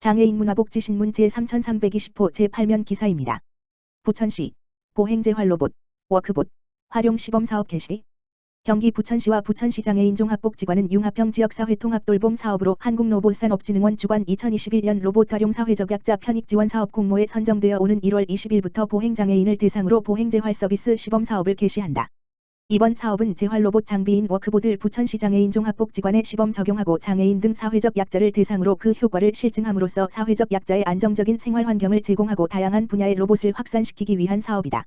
장애인 문화복지신문 제3320호 제8면 기사입니다. 부천시 보행재활로봇, 워크봇 활용 시범사업 개시. 경기 부천시와 부천시 장애인 종합복지관은 융합형 지역사회 통합돌봄 사업으로 한국로봇산업진흥원 주관 2021년 로봇 활용 사회적 약자 편익 지원 사업 공모에 선정되어 오는 1월 20일부터 보행장애인을 대상으로 보행재활 서비스 시범사업을 개시한다. 이번 사업은 재활로봇 장비인 워크봇을 부천시 장애인 종합복지관에 시범 적용하고 장애인 등 사회적 약자를 대상으로 그 효과를 실증함으로써 사회적 약자의 안정적인 생활 환경을 제공하고 다양한 분야의 로봇을 확산시키기 위한 사업이다.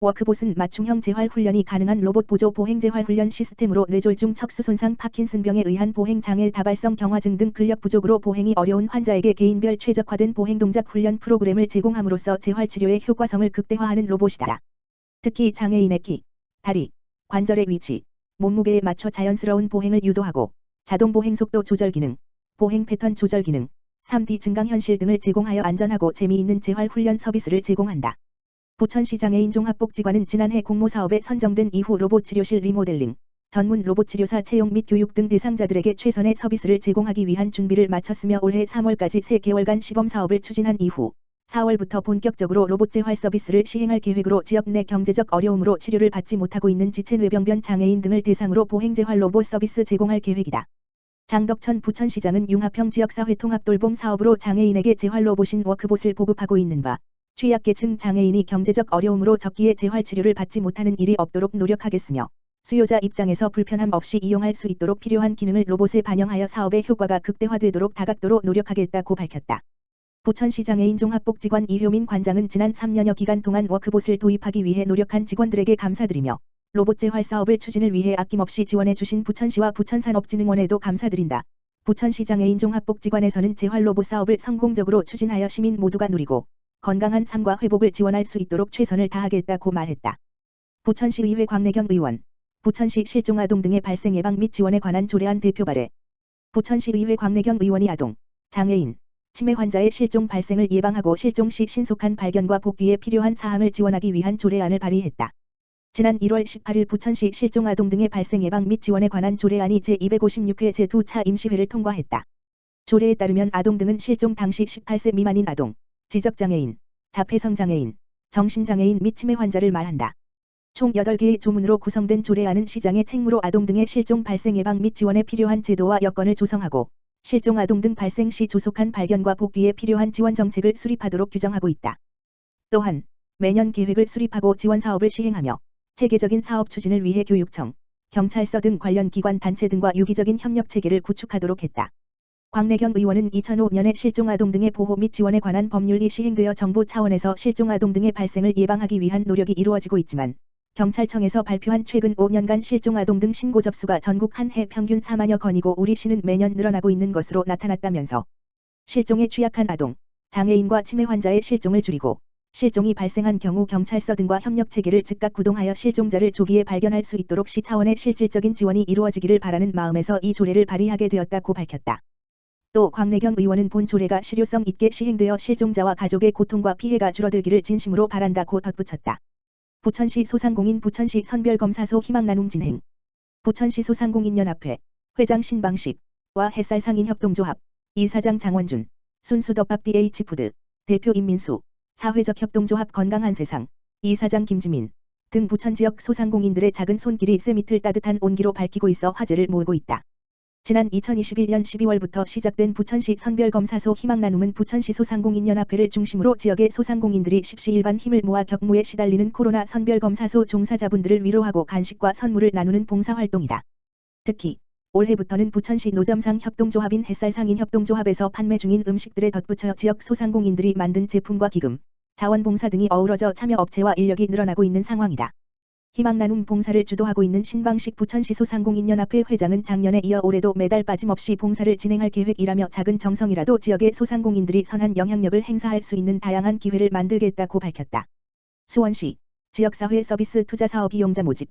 워크봇은 맞춤형 재활 훈련이 가능한 로봇 보조 보행 재활 훈련 시스템으로 뇌졸중 척수 손상 파킨슨병에 의한 보행 장애 다발성 경화증 등 근력 부족으로 보행이 어려운 환자에게 개인별 최적화된 보행 동작 훈련 프로그램을 제공함으로써 재활 치료의 효과성을 극대화하는 로봇이다. 특히 장애인의 키, 다리, 관절의 위치, 몸무게에 맞춰 자연스러운 보행을 유도하고 자동 보행 속도 조절 기능, 보행 패턴 조절 기능, 3D 증강현실 등을 제공하여 안전하고 재미있는 재활 훈련 서비스를 제공한다. 부천시 장애인 종합복지관은 지난해 공모사업에 선정된 이후 로봇 치료실 리모델링, 전문 로봇 치료사 채용 및 교육 등 대상자들에게 최선의 서비스를 제공하기 위한 준비를 마쳤으며 올해 3월까지 3개월간 시범사업을 추진한 이후 4월부터 본격적으로 로봇 재활 서비스를 시행할 계획으로 지역 내 경제적 어려움으로 치료를 받지 못하고 있는 지체 뇌병변 장애인 등을 대상으로 보행 재활 로봇 서비스 제공할 계획이다. 장덕천 부천시장은 융합형 지역사회 통합돌봄 사업으로 장애인에게 재활 로봇인 워크봇을 보급하고 있는 바 취약계층 장애인이 경제적 어려움으로 적기에 재활치료를 받지 못하는 일이 없도록 노력하겠으며 수요자 입장에서 불편함 없이 이용할 수 있도록 필요한 기능을 로봇에 반영하여 사업의 효과가 극대화되도록 다각도로 노력하겠다고 밝혔다. 부천시 장애인 종합복지관 이효민 관장은 지난 3년여 기간 동안 워크봇을 도입하기 위해 노력한 직원들에게 감사드리며 로봇 재활 사업을 추진을 위해 아낌없이 지원해 주신 부천시와 부천산업진흥원에도 감사드린다. 부천시 장애인 종합복지관에서는 재활 로봇 사업을 성공적으로 추진하여 시민 모두가 누리고 건강한 삶과 회복을 지원할 수 있도록 최선을 다하겠다고 말했다. 부천시 의회 광내경 의원, 부천시 실종아동 등의 발생 예방 및 지원에 관한 조례안 대표 발의. 부천시 의회 광내경 의원이 아동, 장애인, 치매 환자의 실종 발생을 예방하고 실종 시 신속한 발견과 복귀에 필요한 사항을 지원하기 위한 조례안을 발의했다. 지난 1월 18일 부천시 실종아동 등의 발생 예방 및 지원에 관한 조례안이 제256회 제2차 임시회를 통과했다. 조례에 따르면 아동 등은 실종 당시 18세 미만인 아동, 지적장애인, 자폐성장애인, 정신장애인 및 치매 환자를 말한다. 총 8개의 조문으로 구성된 조례안은 시장의 책무로 아동 등의 실종 발생 예방 및 지원에 필요한 제도와 여건을 조성하고 실종 아동 등 발생 시 조속한 발견과 복귀에 필요한 지원 정책을 수립하도록 규정하고 있다. 또한 매년 계획을 수립하고 지원 사업을 시행하며 체계적인 사업 추진을 위해 교육청, 경찰서 등 관련 기관 단체 등과 유기적인 협력 체계를 구축하도록 했다. 광내경 의원은 2005년에 실종아동 등의 보호 및 지원에 관한 법률이 시행되어 정부 차원에서 실종아동 등의 발생을 예방하기 위한 노력이 이루어지고 있지만 경찰청에서 발표한 최근 5년간 실종아동 등 신고 접수가 전국 한 해 평균 4만여 건이고 우리 시는 매년 늘어나고 있는 것으로 나타났다면서 실종에 취약한 아동, 장애인과 치매 환자의 실종을 줄이고 실종이 발생한 경우 경찰서 등과 협력 체계를 즉각 구동하여 실종자를 조기에 발견할 수 있도록 시 차원의 실질적인 지원이 이루어지기를 바라는 마음에서 이 조례를 발의하게 되었다고 밝혔다. 또 광내경 의원은 본 조례가 실효성 있게 시행되어 실종자와 가족의 고통과 피해가 줄어들기를 진심으로 바란다고 덧붙였다. 부천시 소상공인 부천시 선별검사소 희망나눔 진행. 부천시 소상공인연합회 회장 신방식과 햇살상인협동조합 이사장 장원준, 순수덮밥 DH푸드 대표 임민수, 사회적 협동조합 건강한 세상 이사장 김지민 등 부천 지역 소상공인들의 작은 손길이 쇠밑을 따뜻한 온기로 밝히고 있어 화제를 모으고 있다. 지난 2021년 12월부터 시작된 부천시 선별검사소 희망나눔은 부천시 소상공인연합회를 중심으로 지역의 소상공인들이 십시일반 힘을 모아 격무에 시달리는 코로나 선별검사소 종사자분들을 위로하고 간식과 선물을 나누는 봉사활동이다. 특히 올해부터는 부천시 노점상 협동조합인 햇살상인협동조합에서 판매 중인 음식들에 덧붙여 지역 소상공인들이 만든 제품과 기금, 자원봉사 등이 어우러져 참여 업체와 인력이 늘어나고 있는 상황이다. 희망나눔 봉사를 주도하고 있는 신방식 부천시 소상공인연합회 회장은 작년에 이어 올해도 매달 빠짐없이 봉사를 진행할 계획이라며 작은 정성이라도 지역의 소상공인들이 선한 영향력을 행사할 수 있는 다양한 기회를 만들겠다고 밝혔다. 수원시 지역사회 서비스 투자사업 이용자 모집.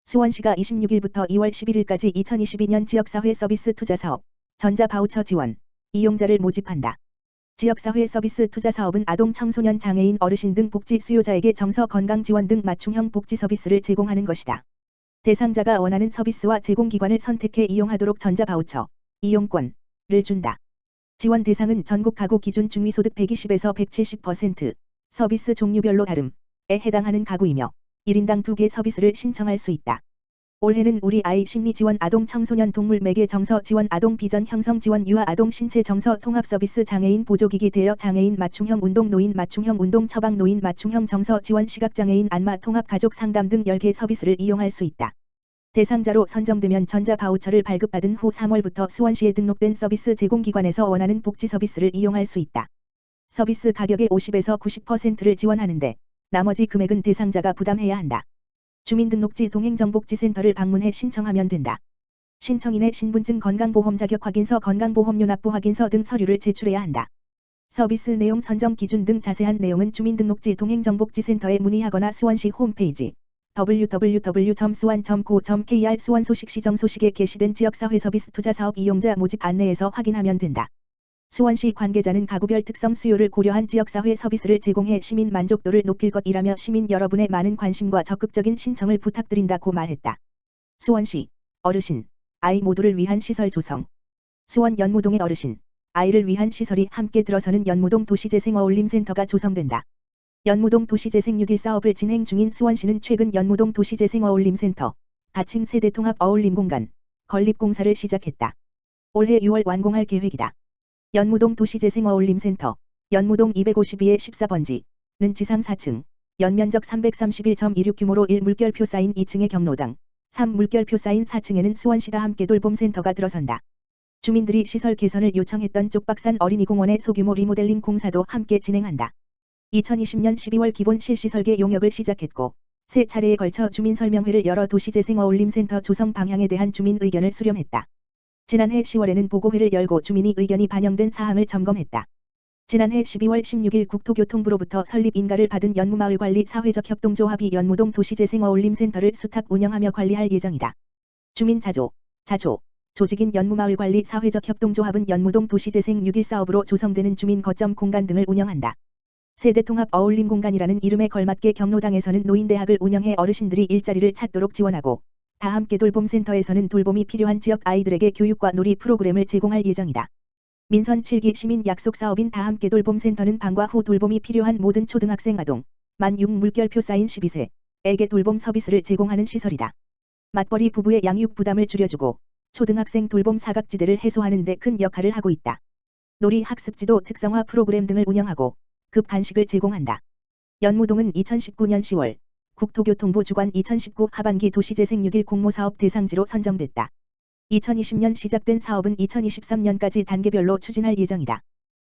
수원시가 26일부터 2월 11일까지 2022년 지역사회 서비스 투자사업 전자바우처 지원 이용자를 모집한다. 지역사회 서비스 투자 사업은 아동, 청소년, 장애인, 어르신 등 복지 수요자에게 정서 건강 지원 등 맞춤형 복지 서비스를 제공하는 것이다. 대상자가 원하는 서비스와 제공기관을 선택해 이용하도록 전자바우처, 이용권을 준다. 지원 대상은 전국 가구 기준 중위소득 120에서 170%, 서비스 종류별로 다름에 해당하는 가구이며 1인당 2개 서비스를 신청할 수 있다. 올해는 우리 아이 심리 지원 아동 청소년 동물 매개 정서 지원 아동 비전 형성 지원 유아 아동 신체 정서 통합 서비스 장애인 보조기기 대여 장애인 맞춤형 운동 노인 맞춤형 운동 처방 노인 맞춤형 정서 지원 시각장애인 안마 통합 가족 상담 등 10개 서비스를 이용할 수 있다. 대상자로 선정되면 전자 바우처를 발급받은 후 3월부터 수원시에 등록된 서비스 제공기관에서 원하는 복지 서비스를 이용할 수 있다. 서비스 가격의 50에서 90%를 지원하는데 나머지 금액은 대상자가 부담해야 한다. 주민등록지 동행정복지센터를 방문해 신청하면 된다. 신청인의 신분증 건강보험 자격 확인서 건강보험료 납부 확인서 등 서류를 제출해야 한다. 서비스 내용 선정 기준 등 자세한 내용은 주민등록지 동행정복지센터에 문의하거나 수원시 홈페이지 www.suan.go.kr 수원소식 시정소식에 게시된 지역사회 서비스 투자사업 이용자 모집 안내에서 확인하면 된다. 수원시 관계자는 가구별 특성 수요를 고려한 지역사회 서비스를 제공해 시민 만족도를 높일 것이라며 시민 여러분의 많은 관심과 적극적인 신청을 부탁드린다고 말했다. 수원시 어르신, 아이 모두를 위한 시설 조성. 수원 연무동의 어르신, 아이를 위한 시설이 함께 들어서는 연무동 도시재생어울림센터가 조성된다. 연무동 도시재생 뉴딜 사업을 진행 중인 수원시는 최근 연무동 도시재생어울림센터, 가칭 세대통합 어울림공간, 건립공사를 시작했다. 올해 6월 완공할 계획이다. 연무동 도시재생어울림센터, 연무동 252의 14번지는 지상 4층, 연면적 331.26 규모로 1 물결표 쌓인 2층의 경로당, 3 물결표 쌓인 4층에는 수원시다 함께 돌봄센터가 들어선다. 주민들이 시설 개선을 요청했던 쪽박산 어린이공원의 소규모 리모델링 공사도 함께 진행한다. 2020년 12월 기본 실시 설계 용역을 시작했고, 세 차례에 걸쳐 주민설명회를 열어 도시재생어울림센터 조성 방향에 대한 주민 의견을 수렴했다. 지난해 10월에는 보고회를 열고 주민이 의견이 반영된 사항을 점검했다. 지난해 12월 16일 국토교통부로부터 설립 인가를 받은 연무마을관리 사회적 협동조합이 연무동 도시재생어울림센터를 수탁 운영하며 관리할 예정이다. 주민 자조, 조직인 연무마을관리 사회적 협동조합은 연무동 도시재생 뉴딜 사업으로 조성되는 주민 거점 공간 등을 운영한다. 세대통합 어울림공간이라는 이름에 걸맞게 경로당에서는 노인대학을 운영해 어르신들이 일자리를 찾도록 지원하고, 다 함께 돌봄센터에서는 돌봄이 필요한 지역 아이들에게 교육과 놀이 프로그램을 제공할 예정이다. 민선 7기 시민 약속 사업인 다 함께 돌봄센터는 방과 후 돌봄이 필요한 모든 초등학생 아동, 만 6 물결표 쌓인 12세에게 돌봄 서비스를 제공하는 시설이다. 맞벌이 부부의 양육 부담을 줄여주고, 초등학생 돌봄 사각지대를 해소하는 데 큰 역할을 하고 있다. 놀이 학습지도 특성화 프로그램 등을 운영하고, 급 간식을 제공한다. 연무동은 2019년 10월, 국토교통부 주관 2019 하반기 도시재생 뉴딜 공모사업 대상지로 선정됐다. 2020년 시작된 사업은 2023년까지 단계별로 추진할 예정이다.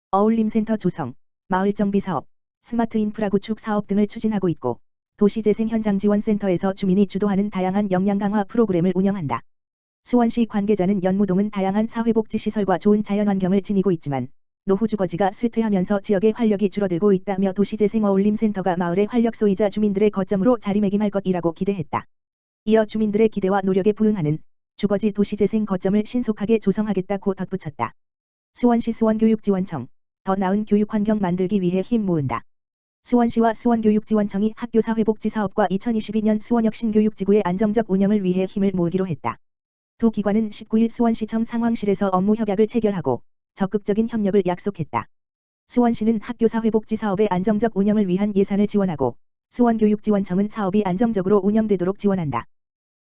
어울림센터 조성, 마을정비 사업, 스마트 인프라 구축 사업 등을 추진하고 있고, 도시재생 현장지원센터에서 주민이 주도하는 다양한 역량 강화 프로그램을 운영한다. 수원시 관계자는 연무동은 다양한 사회복지시설과 좋은 자연환경을 지니고 있지만, 노후주거지가 쇠퇴하면서 지역의 활력이 줄어들고 있다며 도시재생어울림센터가 마을의 활력소이자 주민들의 거점으로 자리매김할 것이라고 기대했다. 이어 주민들의 기대와 노력에 부응하는 주거지 도시재생 거점을 신속하게 조성하겠다고 덧붙였다. 수원시 수원교육지원청, 더 나은 교육환경 만들기 위해 힘 모은다. 수원시와 수원교육지원청이 학교사회복지사업과 2022년 수원혁신교육지구의 안정적 운영을 위해 힘을 모으기로 했다. 두 기관은 19일 수원시청 상황실에서 업무 협약을 체결하고, 적극적인 협력을 약속했다. 수원시는 학교사회복지사업의 안정적 운영을 위한 예산을 지원하고, 수원교육지원청은 사업이 안정적으로 운영되도록 지원한다.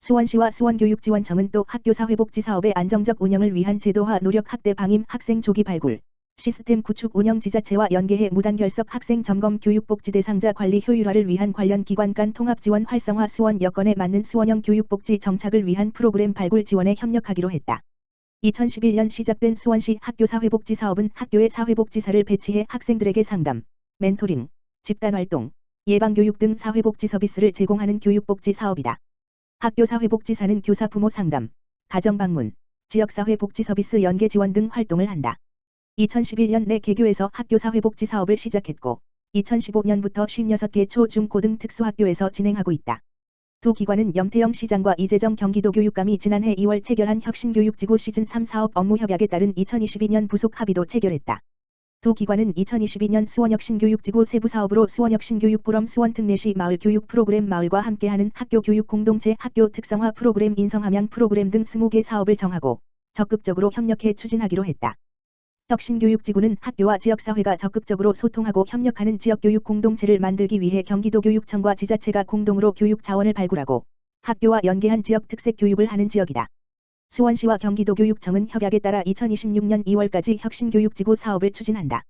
수원시와 수원교육지원청은 또 학교사회복지사업의 안정적 운영을 위한 제도화 노력 학대 방임 학생 조기 발굴, 시스템 구축 운영 지자체와 연계해 무단결석 학생 점검 교육복지 대상자 관리 효율화를 위한 관련 기관 간 통합지원 활성화 수원 여건에 맞는 수원형 교육복지 정착을 위한 프로그램 발굴 지원에 협력하기로 했다. 2011년 시작된 수원시 학교사회복지 사업은 학교에 사회복지사를 배치해 학생들에게 상담, 멘토링, 집단활동, 예방교육 등 사회복지 서비스를 제공하는 교육복지 사업이다. 학교사회복지사는 교사 부모 상담, 가정방문, 지역사회복지 서비스 연계 지원 등 활동을 한다. 2011년 내 개교에서 학교사회복지 사업을 시작했고, 2015년부터 56개 초, 중, 고 등 특수학교에서 진행하고 있다. 두 기관은 염태영 시장과 이재정 경기도 교육감이 지난해 2월 체결한 혁신교육지구 시즌3 사업 업무 협약에 따른 2022년 부속 합의도 체결했다. 두 기관은 2022년 수원혁신교육지구 세부 사업으로 수원혁신교육포럼 수원특례시 마을교육 프로그램 마을과 함께하는 학교교육 공동체 학교 특성화 프로그램 인성함양 프로그램 등 20개 사업을 정하고 적극적으로 협력해 추진하기로 했다. 혁신교육지구는 학교와 지역사회가 적극적으로 소통하고 협력하는 지역교육 공동체를 만들기 위해 경기도교육청과 지자체가 공동으로 교육 자원을 발굴하고 학교와 연계한 지역 특색 교육을 하는 지역이다. 수원시와 경기도교육청은 협약에 따라 2026년 2월까지 혁신교육지구 사업을 추진한다.